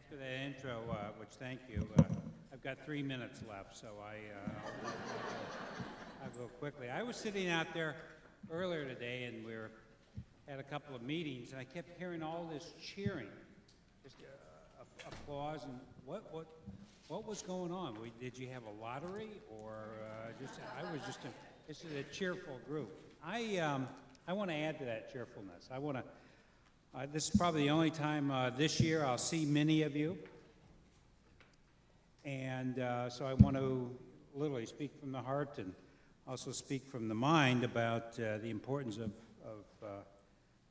After that intro, which thank you, I've got 3 minutes left, so I'll go quickly. I was sitting out there earlier today, and had a couple of meetings, and I kept hearing all this cheering, just applause, and what was going on? Did you have a lottery, or this is a cheerful group. I want to add to that cheerfulness. This is probably the only time this year I'll see many of you. And so I want to literally speak from the heart and also speak from the mind about the importance of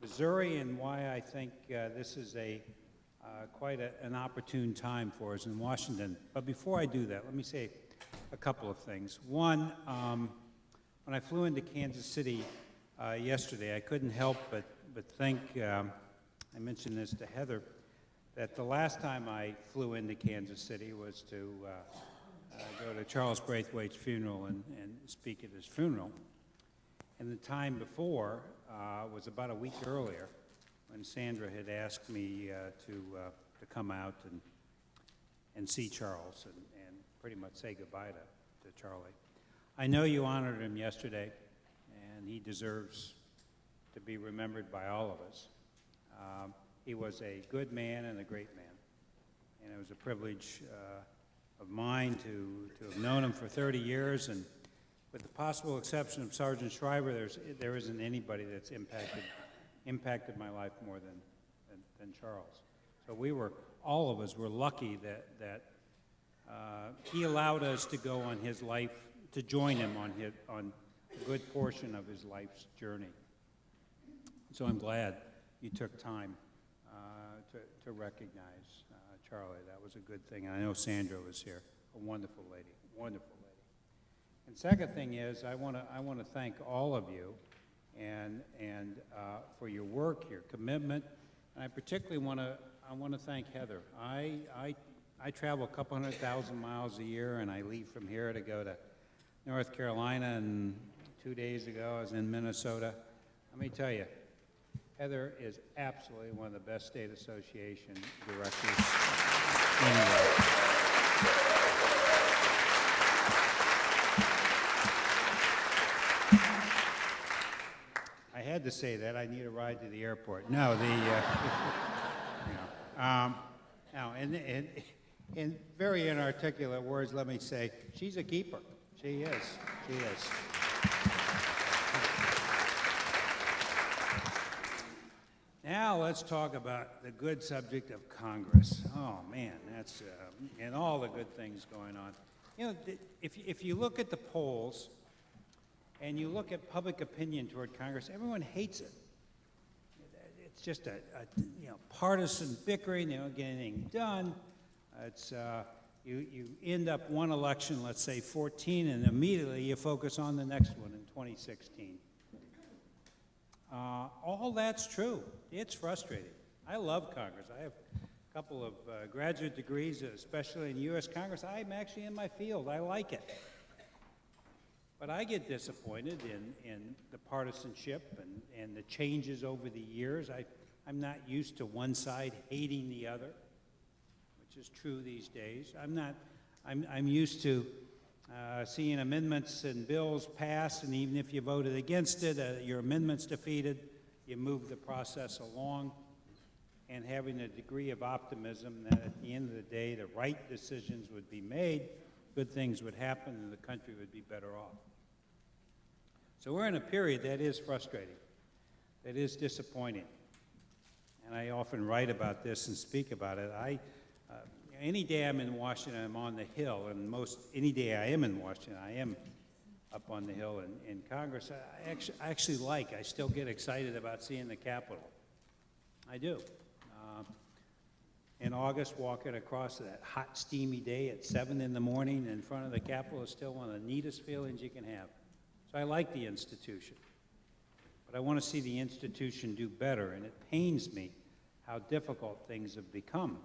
Missouri and why I think this is quite an opportune time for us in Washington. But before I do that, let me say a couple of things. One, when I flew into Kansas City yesterday, I couldn't help but think, I mentioned this to Heather, that the last time I flew into Kansas City was to go to Charles Braithwaite's funeral and speak at his funeral. And the time before was about a week earlier when Sandra had asked me to come out and see Charles and pretty much say goodbye to Charlie. I know you honored him yesterday, and he deserves to be remembered by all of us. He was a good man and a great man, and it was a privilege of mine to have known him for 30 years, and with the possible exception of Sergeant Schreiber, there isn't anybody that's impacted my life more than Charles. So all of us were lucky that he allowed us to go on his life, to join him on a good portion of his life's journey. So I'm glad you took time to recognize Charlie. That was a good thing. And I know Sandra was here, a wonderful lady, wonderful lady. And second thing is, I want to thank all of you and for your work, your commitment, and I particularly want to thank Heather. I travel a couple 100,000 miles a year, and I leave from here to go to North Carolina, and 2 days ago I was in Minnesota. Let me tell you, Heather is absolutely one of the best state association directors anywhere. I had to say that. I need a ride to the airport. No, now, in very inarticulate words, let me say, she's a keeper. She is. She is. Now let's talk about the good subject of Congress. Oh man, that's and all the good things going on. You know, if you look at the polls and you look at public opinion toward Congress, everyone hates it. It's just a partisan bickering. They don't get anything done. It's you end up one election, let's say 14, and immediately you focus on the next one in 2016. All that's true. It's frustrating. I love Congress. I have a couple of graduate degrees, especially in U.S. Congress. I'm actually in my field. I like it. But I get disappointed in the partisanship and the changes over the years. I'm not used to one side hating the other, which is true these days. I'm used to seeing amendments and bills pass, and even if you voted against it, your amendment's defeated, you move the process along, and having a degree of optimism that at the end of the day, the right decisions would be made, good things would happen, and the country would be better off. So we're in a period that is frustrating, that is disappointing, and I often write about this and speak about it. Any day I'm in Washington, I'm on the Hill, and any day I am in Washington, I am up on the Hill in Congress. I still get excited about seeing the Capitol. I do. In August, walking across that hot, steamy day at 7 in the morning in front of the Capitol is still one of the neatest feelings you can have. So I like the institution, but I want to see the institution do better, and it pains me how difficult things have become.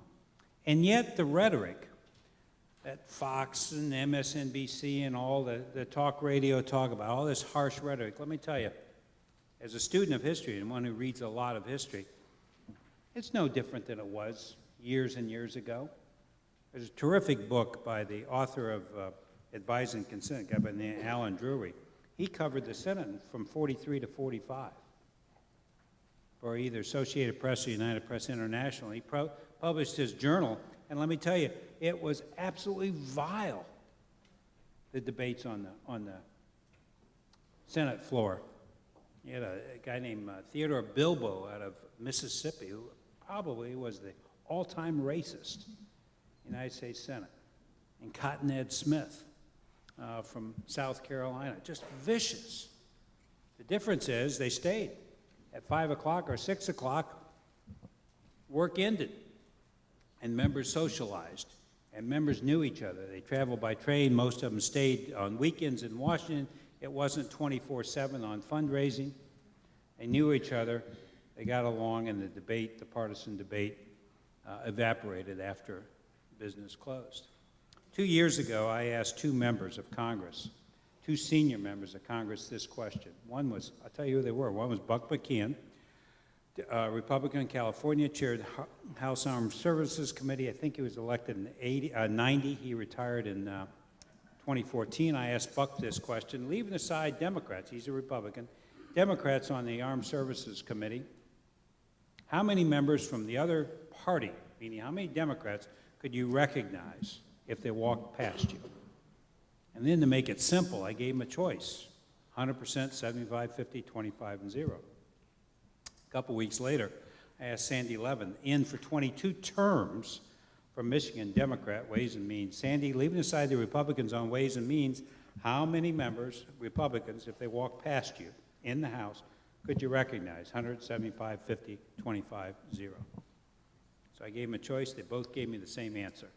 And yet the rhetoric that Fox and MSNBC and all the talk radio talk about, all this harsh rhetoric, let me tell you, as a student of history and one who reads a lot of history, it's no different than it was years and years ago. There's a terrific book by the author of Advise and Consent, a guy by the name of Alan Drury. He covered the Senate from 43 to 45 for either Associated Press or United Press International. He published his journal, and let me tell you, it was absolutely vile, the debates on the Senate floor. You had a guy named Theodore Bilbo out of Mississippi, who probably was the all-time racist in the United States Senate, and Cotton Ed Smith from South Carolina, just vicious. The difference is they stayed. At 5 o'clock or 6 o'clock, work ended, and members socialized, and members knew each other. They traveled by train. Most of them stayed on weekends in Washington. It wasn't 24/7 on fundraising. They knew each other. They got along, and the partisan debate, evaporated after business closed. 2 years ago, I asked two senior members of Congress, this question. One was, I'll tell you who they were. One was Buck McKeon, Republican in California, chaired the House Armed Services Committee. I think he was elected in 90. He retired in 2014. I asked Buck this question, leaving aside Democrats, he's a Republican, Democrats on the Armed Services Committee, how many members from the other party, meaning how many Democrats, could you recognize if they walked past you? And then to make it simple, I gave him a choice, 100%, 75, 50, 25, and 0. A couple weeks later, I asked Sandy Levin, in for 22 terms from Michigan, Democrat, Ways and Means. Sandy, leaving aside the Republicans on Ways and Means, how many members, Republicans, if they walked past you in the House, could you recognize? 100, 75, 50, 25, 0. So I gave them a choice. They both gave me the same answer.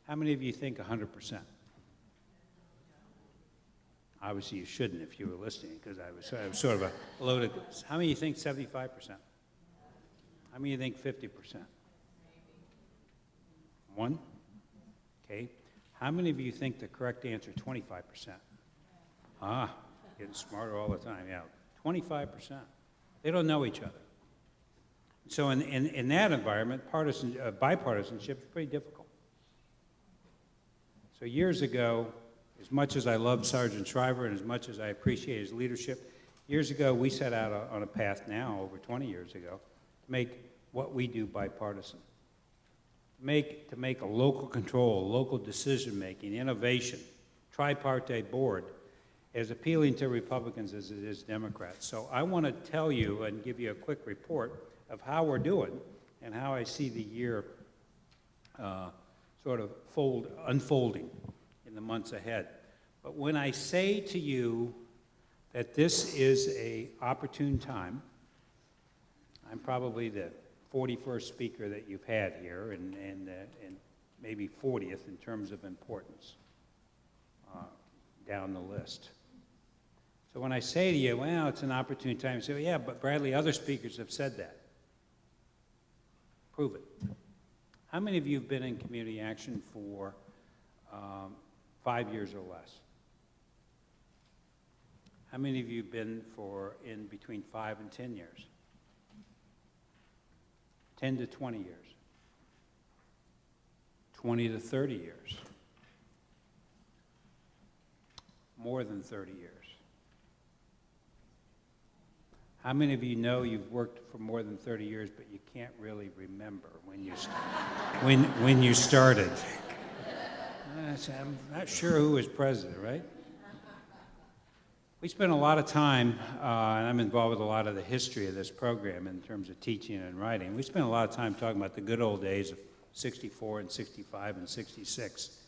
How many of you think 100%? Obviously, you shouldn't if you were listening, because I was sort of a loaded. How many of you think 75%? How many of you think 50%? One? Okay. How many of you think the correct answer, 25%? Ah, getting smarter all the time, yeah. 25%. They don't know each other. So in that environment, bipartisanship is pretty difficult. So years ago, as much as I love Sergeant Shriver and as much as I appreciate his leadership, years ago we set out on a path now, over 20 years ago, to make what we do bipartisan. To make a local control, local decision-making, innovation, tripartite board as appealing to Republicans as it is Democrats. So I want to tell you and give you a quick report of how we're doing and how I see the year sort of unfolding in the months ahead. But when I say to you that this is an opportune time, I'm probably the 41st speaker that you've had here and maybe 40th in terms of importance down the list. So when I say to you, well, it's an opportune time, you say, well, yeah, but Bradley, other speakers have said that. Prove it. How many of you have been in community action for 5 years or less? How many of you have been in between 5 and 10 years? 10 to 20 years. 20 to 30 years. More than 30 years. How many of you know you've worked for more than 30 years, but you can't really remember when you started? I'm not sure who was president, right? We spent a lot of time, and I'm involved with a lot of the history of this program in terms of teaching and writing. We spent a lot of time talking about the good old days of 64 and 65 and 66.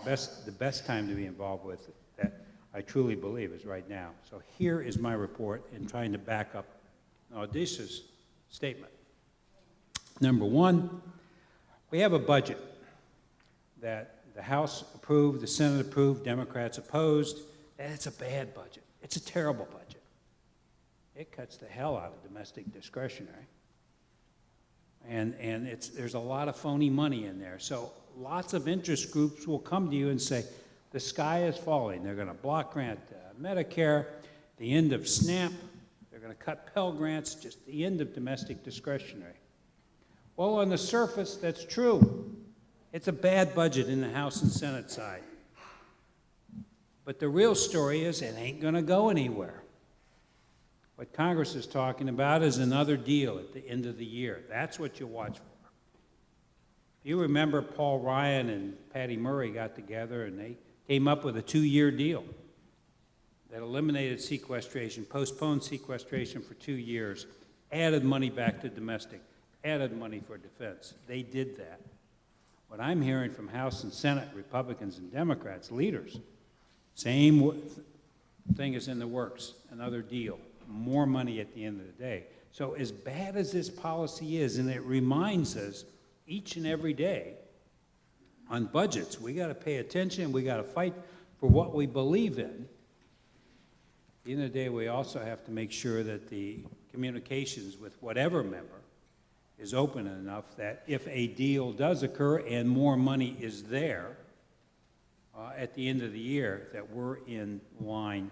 The best time to be involved with that, I truly believe, is right now. So here is my report in trying to back up an audacious statement. Number one, we have a budget that the House approved, the Senate approved, Democrats opposed. And it's a bad budget. It's a terrible budget. It cuts the hell out of domestic discretionary. And there's a lot of phony money in there. So lots of interest groups will come to you and say, the sky is falling. They're going to block grant Medicare, the end of SNAP. They're going to cut Pell Grants, just the end of domestic discretionary. Well, on the surface, that's true. It's a bad budget in the House and Senate side. But the real story is it ain't going to go anywhere. What Congress is talking about is another deal at the end of the year. That's what you watch for. You remember Paul Ryan and Patty Murray got together and they came up with a 2-year deal that eliminated sequestration, postponed sequestration for 2 years, added money back to domestic, added money for defense. They did that. What I'm hearing from House and Senate Republicans and Democrats, leaders, same thing is in the works, another deal, more money at the end of the day. So as bad as this policy is, and it reminds us each and every day on budgets, we got to pay attention, we got to fight for what we believe in. At the end of the day, we also have to make sure that the communications with whatever member is open enough that if a deal does occur and more money is there at the end of the year, that we're in line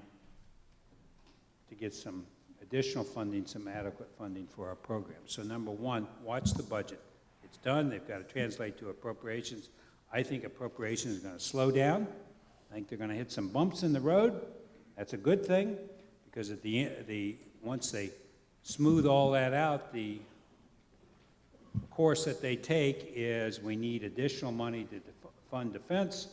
to get some additional funding, some adequate funding for our program. So number one, watch the budget. It's done. They've got to translate to appropriations. I think appropriations is going to slow down. I think they're going to hit some bumps in the road. That's a good thing, because at once they smooth all that out, the course that they take is we need additional money to fund defense,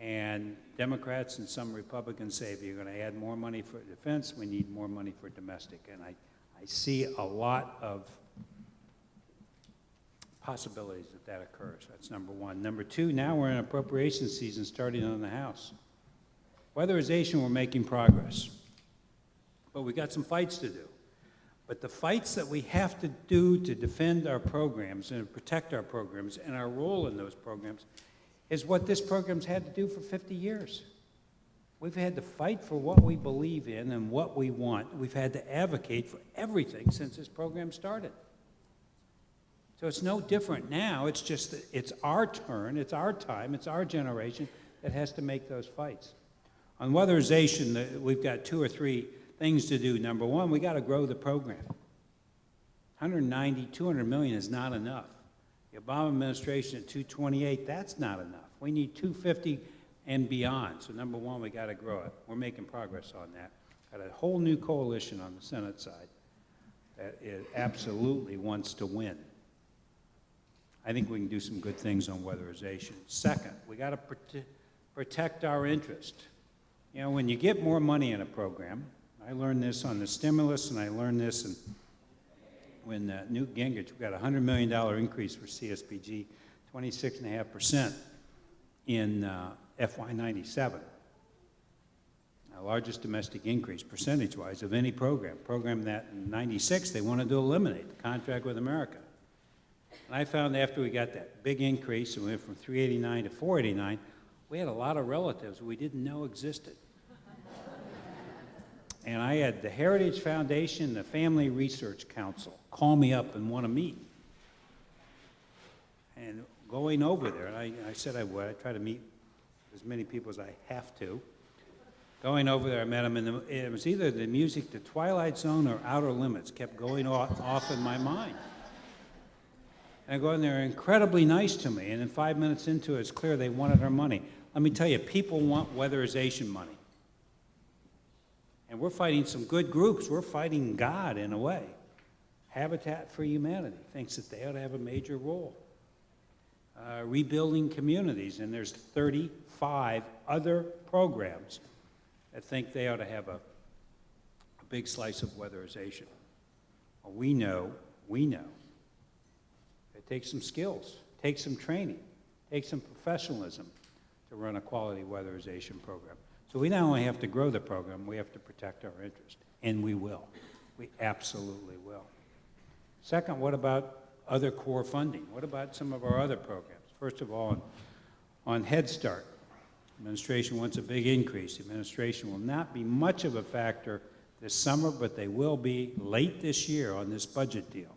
and Democrats and some Republicans say if you're going to add more money for defense, we need more money for domestic. And I see a lot of possibilities that occurs. That's number one. Number two, now we're in appropriation season starting on the House. Weatherization, we're making progress. But we got some fights to do. But the fights that we have to do to defend our programs and protect our programs and our role in those programs is what this program's had to do for 50 years. We've had to fight for what we believe in and what we want. We've had to advocate for everything since this program started. So it's no different now. It's just that it's our turn, it's our time, it's our generation that has to make those fights. On weatherization, we've got 2 or 3 things to do. Number one, we got to grow the program. 190, 200 million is not enough. The Obama administration at 228, that's not enough. We need 250 and beyond. So number one, we got to grow it. We're making progress on that. Got a whole new coalition on the Senate side that absolutely wants to win. I think we can do some good things on weatherization. Second, we got to protect our interest. You know, when you get more money in a program, I learned this on the stimulus, and I learned this when Newt Gingrich, we got a $100 million increase for CSBG, 26.5% in FY97. The largest domestic increase, percentage-wise, of any program. Program that in '96 they wanted to eliminate, the contract with America. And I found after we got that big increase, and we went from 389 to 489, we had a lot of relatives we didn't know existed. And I had the Heritage Foundation, the Family Research Council call me up and want to meet. And going over there, and I said I would, I try to meet as many people as I have to. Going over there, I met them, and it was either the music, The Twilight Zone or Outer Limits kept going off in my mind. And I go in there, incredibly nice to me, and then 5 minutes into it, it's clear they wanted our money. Let me tell you, people want weatherization money. And we're fighting some good groups. We're fighting God in a way. Habitat for Humanity thinks that they ought to have a major role. Rebuilding communities, and there's 35 other programs that think they ought to have a big slice of weatherization. Well, we know it takes some skills, takes some training, takes some professionalism to run a quality weatherization program. So we not only have to grow the program, we have to protect our interest, and we will. We absolutely will. Second, what about other core funding? What about some of our other programs? First of all, on Head Start, administration wants a big increase. The administration will not be much of a factor this summer, but they will be late this year on this budget deal.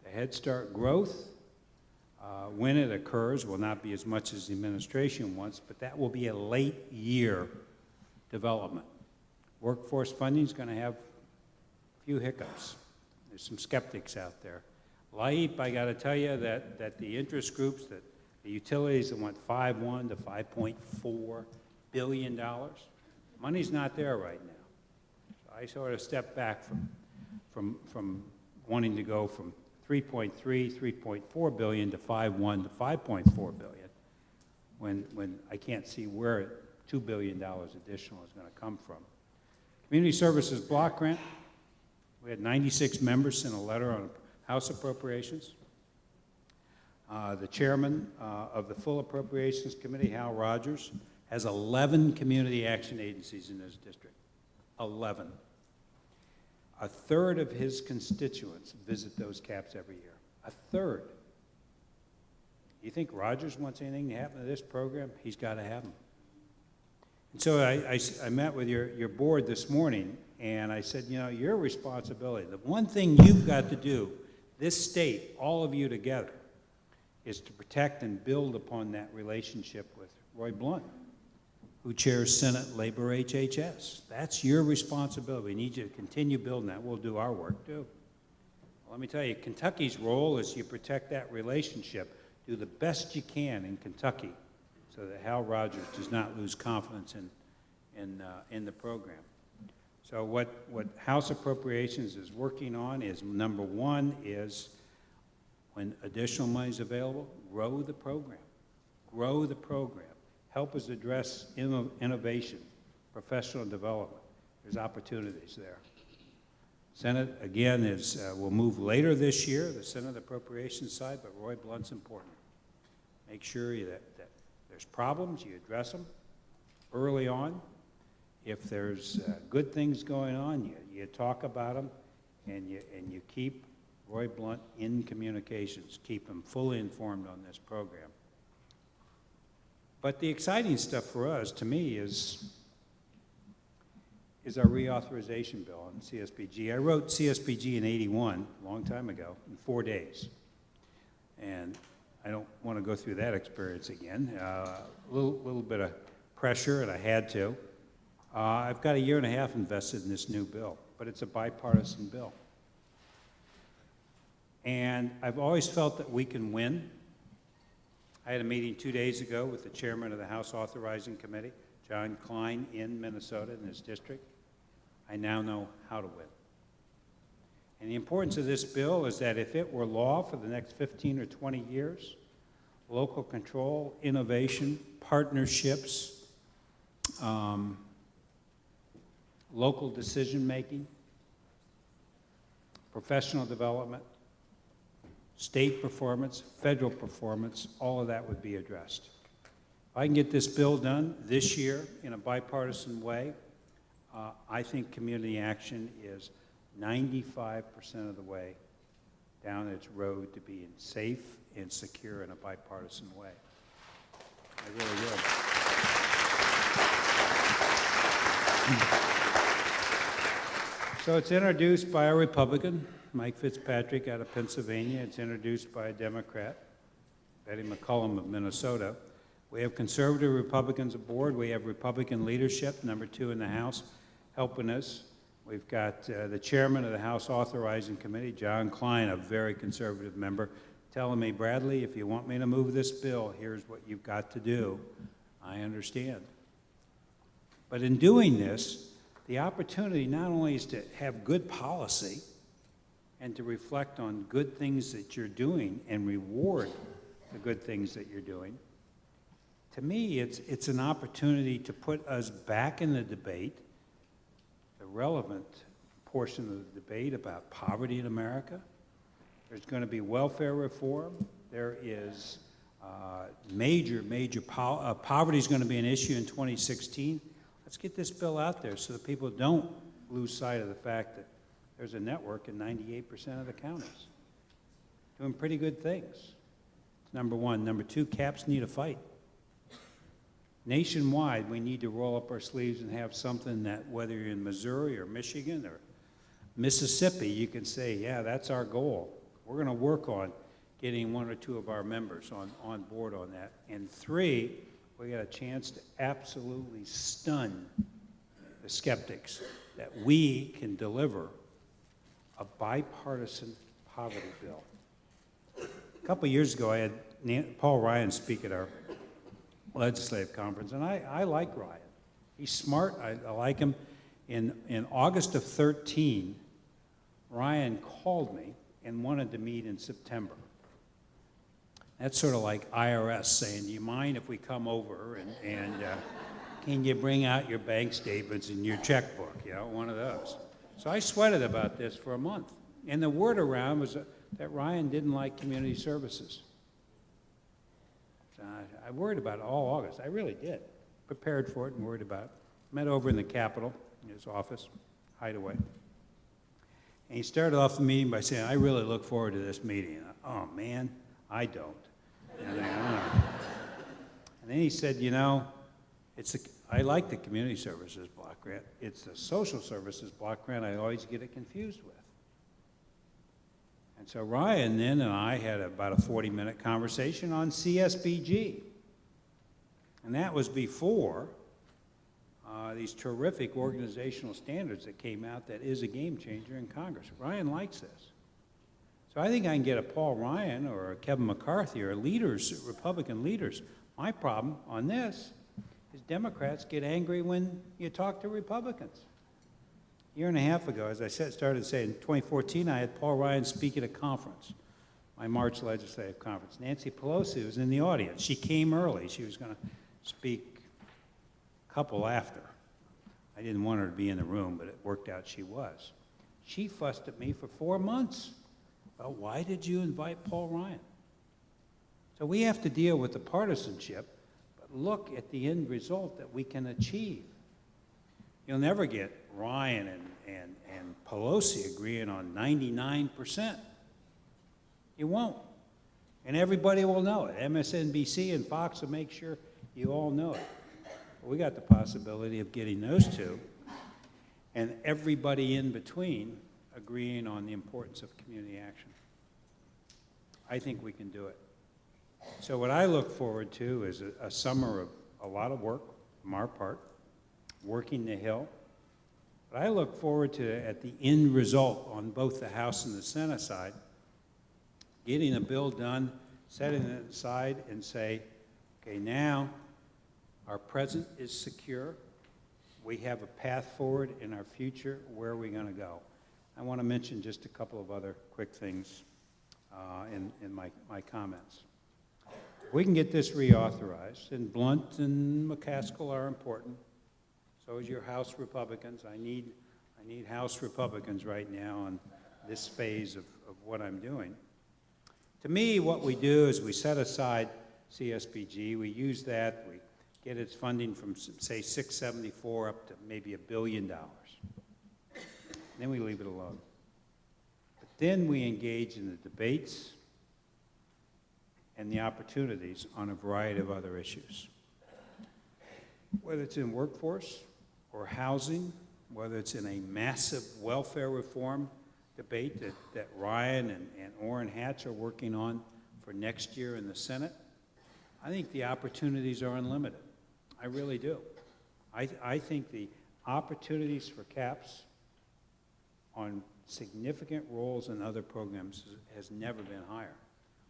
The Head Start growth, when it occurs, will not be as much as the administration wants, but that will be a late year development. Workforce funding is going to have a few hiccups. There's some skeptics out there. LIHEAP, I got to tell you that the interest groups, that the utilities that went 5.1 to $5.4 billion, money's not there right now. So I sort of stepped back from wanting to go from 3.4 billion to 5.1 to 5.4 billion, when I can't see where $2 billion additional is going to come from. Community Services Block Grant, we had 96 members send a letter on House appropriations. The chairman of the Full Appropriations Committee, Hal Rogers, has 11 community action agencies in his district. 11. A third of his constituents visit those CAPs every year. A third. You think Rogers wants anything to happen to this program? He's got to have them. And so I met with your board this morning, and I said, you know, your responsibility, the one thing you've got to do, this state, all of you together, is to protect and build upon that relationship with Roy Blunt, who chairs Senate Labor HHS. That's your responsibility. We need you to continue building that. We'll do our work, too. Well, let me tell you, Kentucky's role is you protect that relationship. Do the best you can in Kentucky so that Hal Rogers does not lose confidence in the program. So what House Appropriations is working on is, number one, is when additional money is available, grow the program. Grow the program. Help us address innovation, professional development. There's opportunities there. Senate, again, will move later this year, the Senate Appropriations side, but Roy Blunt's important. Make sure that there's problems, you address them early on. If there's good things going on, you talk about them, and you keep Roy Blunt in communications, keep him fully informed on this program. But the exciting stuff for us, to me, is our reauthorization bill on CSPG. I wrote CSPG in '81, a long time ago, in 4 days. And I don't want to go through that experience again. A little bit of pressure, and I had to. I've got 1.5 years invested in this new bill, but it's a bipartisan bill. And I've always felt that we can win. I had a meeting 2 days ago with the chairman of the House Authorizing Committee, John Klein, in Minnesota, in his district. I now know how to win. And the importance of this bill is that if it were law for the next 15 or 20 years, local control, innovation, partnerships, local decision-making, professional development, state performance, federal performance, all of that would be addressed. If I can get this bill done this year in a bipartisan way, I think community action is 95% of the way down its road to being safe and secure in a bipartisan way. I really will. So it's introduced by a Republican, Mike Fitzpatrick out of Pennsylvania. It's introduced by a Democrat, Betty McCollum of Minnesota. We have conservative Republicans aboard. We have Republican leadership, number 2 in the House, helping us. We've got the chairman of the House Authorizing Committee, John Klein, a very conservative member, telling me, Bradley, if you want me to move this bill, here's what you've got to do. I understand. But in doing this, the opportunity not only is to have good policy and to reflect on good things that you're doing and reward the good things that you're doing. To me, it's an opportunity to put us back in the debate, the relevant portion of the debate about poverty in America. There's going to be welfare reform. There is poverty is going to be an issue in 2016. Let's get this bill out there so that people don't lose sight of the fact that there's a network in 98% of the counties doing pretty good things. Number one. Number two, CAPs need a fight. Nationwide, we need to roll up our sleeves and have something that, whether you're in Missouri or Michigan or Mississippi, you can say, yeah, that's our goal. We're going to work on getting 1 or 2 of our members on board on that. And 3, we got a chance to absolutely stun the skeptics that we can deliver a bipartisan poverty bill A couple of years ago, I had Paul Ryan speak at our legislative conference, and I like Ryan. He's smart. I like him. In August of 13, Ryan called me and wanted to meet in September. That's sort of like IRS saying, do you mind if we come over and can you bring out your bank statements and your checkbook, one of those. So I sweated about this for a month. And the word around was that Ryan didn't like community services. So I worried about it all August. I really did. Prepared for it and worried about it. Met over in the Capitol, in his office, hideaway. And he started off the meeting by saying, I really look forward to this meeting. Oh, man, I don't. And then he said, I like the community services block grant. It's the social services block grant I always get it confused with. And so Ryan then and I had about a 40-minute conversation on CSBG. And that was before these terrific organizational standards that came out that is a game changer in Congress. Ryan likes this. So I think I can get a Paul Ryan or a Kevin McCarthy or leaders, Republican leaders. My problem on this is Democrats get angry when you talk to Republicans. A year and a half ago, as I started saying, in 2014, I had Paul Ryan speak at a conference, my March legislative conference. Nancy Pelosi was in the audience. She came early. She was going to speak a couple after. I didn't want her to be in the room, but it worked out she was. She fussed at me for 4 months. Well, why did you invite Paul Ryan? So we have to deal with the partisanship, but look at the end result that we can achieve. You'll never get Ryan and Pelosi agreeing on 99%. You won't. And everybody will know it. MSNBC and Fox will make sure you all know it. But we got the possibility of getting those two and everybody in between agreeing on the importance of community action. I think we can do it. So what I look forward to is a summer of a lot of work from our part, working the Hill. But I look forward to, at the end result on both the House and the Senate side, getting a bill done, setting it aside and say, okay, now our present is secure. We have a path forward in our future. Where are we going to go? I want to mention just a couple of other quick things in my comments. We can get this reauthorized, and Blunt and McCaskill are important. So is your House Republicans. I need House Republicans right now on this phase of what I'm doing. To me, what we do is we set aside CSBG. We use that. We get its funding from, say, 674 up to maybe $1 billion. Then we leave it alone. But then we engage in the debates and the opportunities on a variety of other issues. Whether it's in workforce or housing, whether it's in a massive welfare reform debate that Ryan and Orrin Hatch are working on for next year in the Senate, I think the opportunities are unlimited. I really do. I think the opportunities for CAPS on significant roles in other programs has never been higher.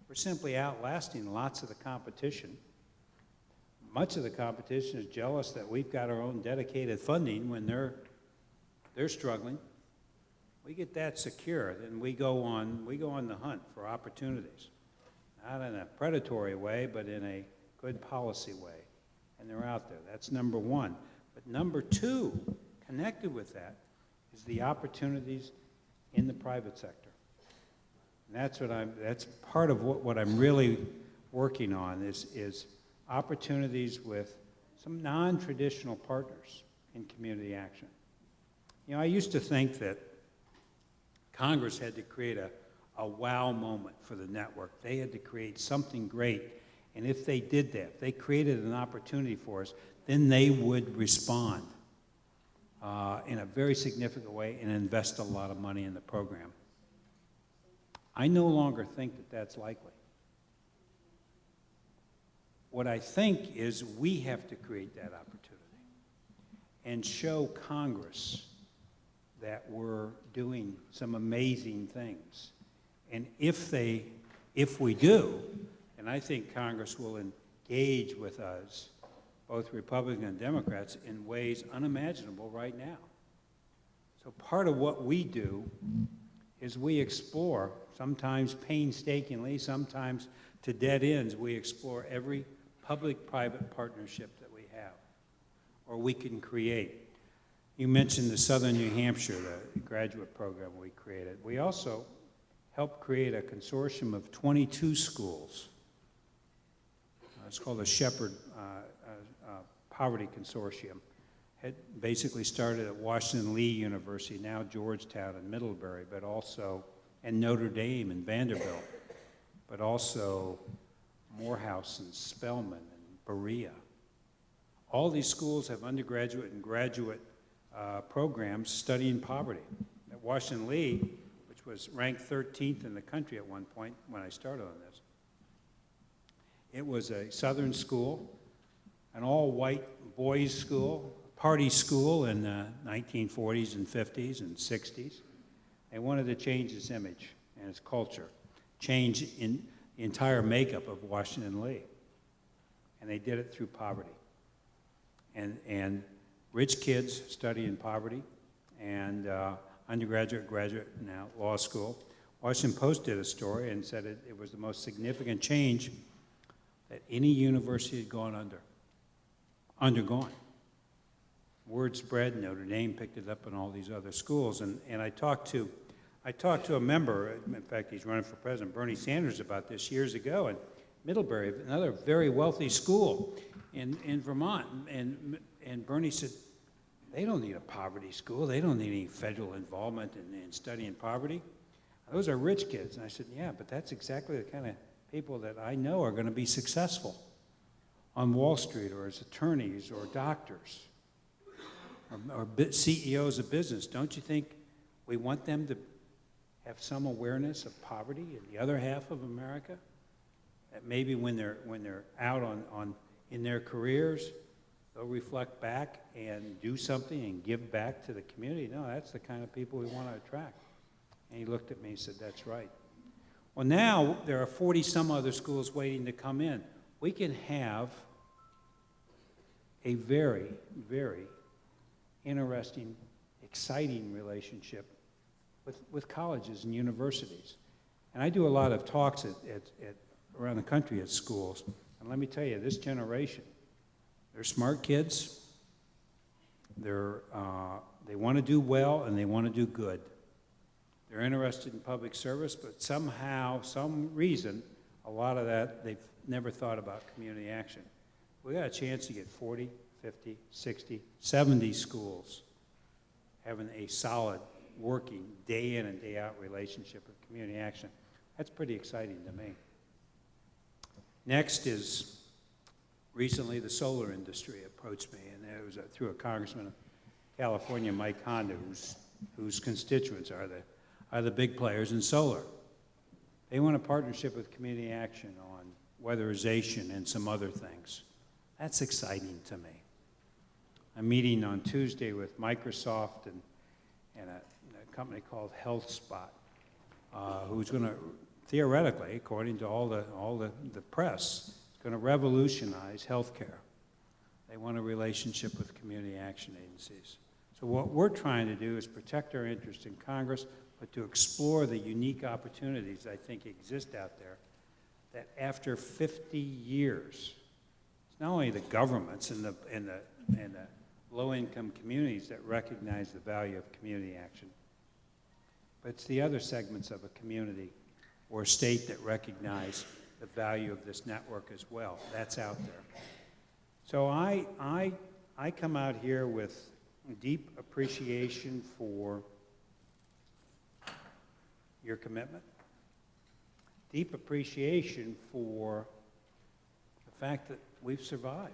We're simply outlasting lots of the competition. Much of the competition is jealous that we've got our own dedicated funding when they're struggling. We get that secure, then we go on the hunt for opportunities. Not in a predatory way, but in a good policy way. And they're out there. That's number one. But number two, connected with that, is the opportunities in the private sector. And that's part of what I'm really working on is opportunities with some non-traditional partners in community action. I used to think that Congress had to create a wow moment for the network. They had to create something great. And if they did that, if they created an opportunity for us, then they would respond in a very significant way and invest a lot of money in the program. I no longer think that that's likely. What I think is we have to create that opportunity and show Congress that we're doing some amazing things. And if they if we do, and I think Congress will engage with us, both Republicans and Democrats, in ways unimaginable right now. So part of what we do is we explore, sometimes painstakingly, sometimes to dead ends, we explore every public-private partnership that we have, or we can create. You mentioned the Southern New Hampshire, the graduate program we created. We also helped create a consortium of 22 schools. It's called the Shepherd Poverty Consortium. It basically started at Washington Lee University, now Georgetown and Middlebury, but also, and Notre Dame and Vanderbilt, but also Morehouse and Spelman and Berea. All these schools have undergraduate and graduate programs studying poverty. At Washington Lee, which was ranked 13th in the country at one point when I started on this, it was a Southern school, an all-white boys' school, party school in the 1940s and 50s and 60s. They wanted to change its image and its culture, change in the entire makeup of Washington Lee. And they did it through poverty. And rich kids study in poverty, and undergraduate, graduate, now law school. Washington Post did a story and said it was the most significant change that any university had undergone. Word spread, Notre Dame picked it up in all these other schools, and I talked to a member, in fact he's running for president, Bernie Sanders, about this years ago, and Middlebury, another very wealthy school in Vermont, and Bernie said, they don't need a poverty school, they don't need any federal involvement in studying poverty. Those are rich kids. And I said, yeah, but that's exactly the kind of people that I know are going to be successful on Wall Street, or as attorneys or doctors or CEOs of business. Don't you think we want them to have some awareness of poverty in the other half of America? That maybe when they're out in their careers, they'll reflect back and do something and give back to the community. No, that's the kind of people we want to attract. And he looked at me and said, that's right. Well, now there are 40 some other schools waiting to come in. We can have a very, very interesting, exciting relationship with colleges and universities. And I do a lot of talks around the country at schools. And let me tell you, this generation, they're smart kids. They want to do well and they want to do good. They're interested in public service, but somehow, some reason, a lot of that, they've never thought about community action. We got a chance to get 40, 50, 60, 70 schools having a solid, working, day in and day out relationship with community action. That's pretty exciting to me. Next is, recently the solar industry approached me, and it was through a congressman of California, Mike Honda, whose constituents are the big players in solar. They want a partnership with community action on weatherization and some other things. That's exciting to me. I'm meeting on Tuesday with Microsoft and a company called HealthSpot, who's going to, theoretically, according to all the press, is going to revolutionize healthcare. They want a relationship with community action agencies. So what we're trying to do is protect our interest in Congress, but to explore the unique opportunities I think exist out there, that after 50 years, it's not only the governments and the low-income communities that recognize the value of community action, but it's the other segments of a community or state that recognize the value of this network as well. That's out there. So I come out here with deep appreciation for your commitment, deep appreciation for the fact that we've survived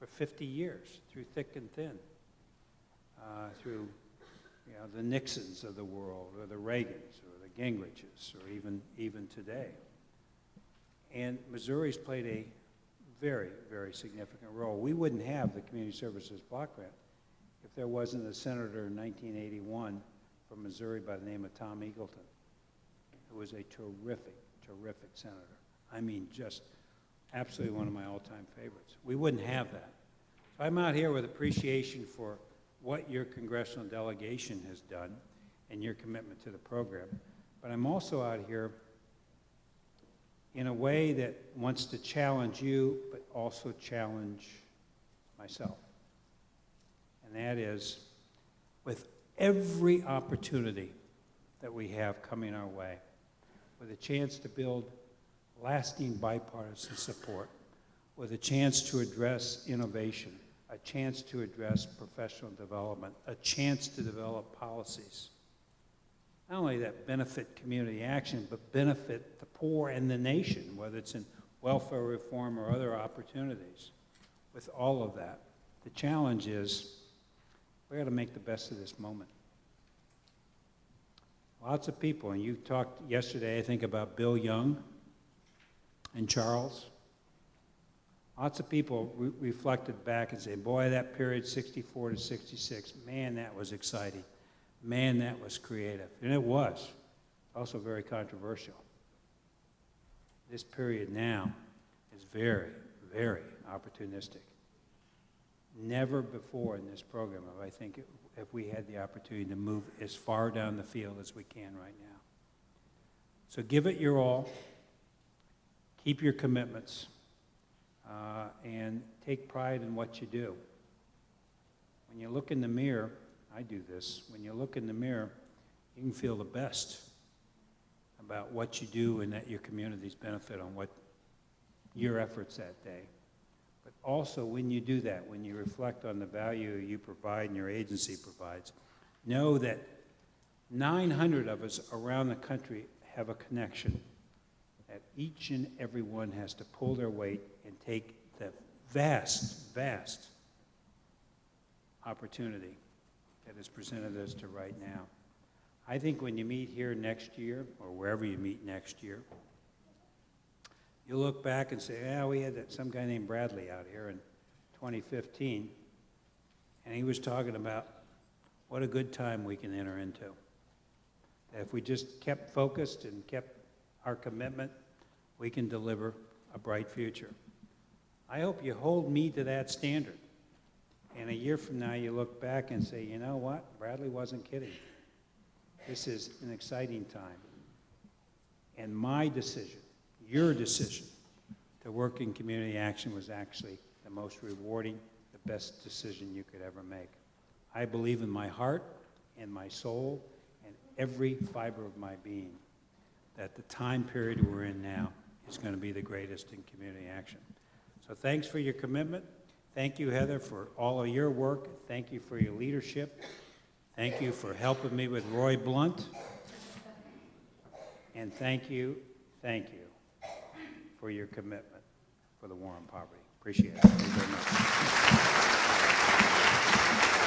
for 50 years through thick and thin, through the Nixons of the world, or the Reagans, or the Gingriches, or even today. And Missouri's played a very, very significant role. We wouldn't have the Community Services Block Grant if there wasn't a senator in 1981 from Missouri by the name of Tom Eagleton, who was a terrific, terrific senator. I mean, just absolutely one of my all-time favorites. We wouldn't have that. So I'm out here with appreciation for what your congressional delegation has done and your commitment to the program. But I'm also out here in a way that wants to challenge you, but also challenge myself. And that is, with every opportunity that we have coming our way, with a chance to build lasting bipartisan support, with a chance to address innovation, a chance to address professional development, a chance to develop policies, not only that benefit community action, but benefit the poor and the nation, whether it's in welfare reform or other opportunities. With all of that, the challenge is we got to make the best of this moment. Lots of people, and you talked yesterday, I think, about Bill Young and Charles. Lots of people reflected back and said, boy, that period 64 to 66, man, that was exciting. Man, that was creative. And it was. Also very controversial. This period now is very, very opportunistic. Never before in this program have I think if we had the opportunity to move as far down the field as we can right now. So give it your all. Keep your commitments. And take pride in what you do. When you look in the mirror, I do this, when you look in the mirror, you can feel the best about what you do and that your communities benefit on what your efforts that day. But also when you do that, when you reflect on the value you provide and your agency provides, know that 900 of us around the country have a connection, that each and every one has to pull their weight and take the vast, vast opportunity that is presented us to right now. I think when you meet here next year, or wherever you meet next year, you'll look back and say, yeah, we had some guy named Bradley out here in 2015, and he was talking about what a good time we can enter into. That if we just kept focused and kept our commitment, we can deliver a bright future. I hope you hold me to that standard. And a year from now, you look back and say, you know what? Bradley wasn't kidding. This is an exciting time. And my decision, your decision, to work in community action was actually the most rewarding, the best decision you could ever make. I believe in my heart and my soul and every fiber of my being that the time period we're in now is going to be the greatest in community action. So thanks for your commitment. Thank you, Heather, for all of your work. Thank you for your leadership. Thank you for helping me with Roy Blunt. And thank you for your commitment for the war on poverty. Appreciate it. Thank you very much.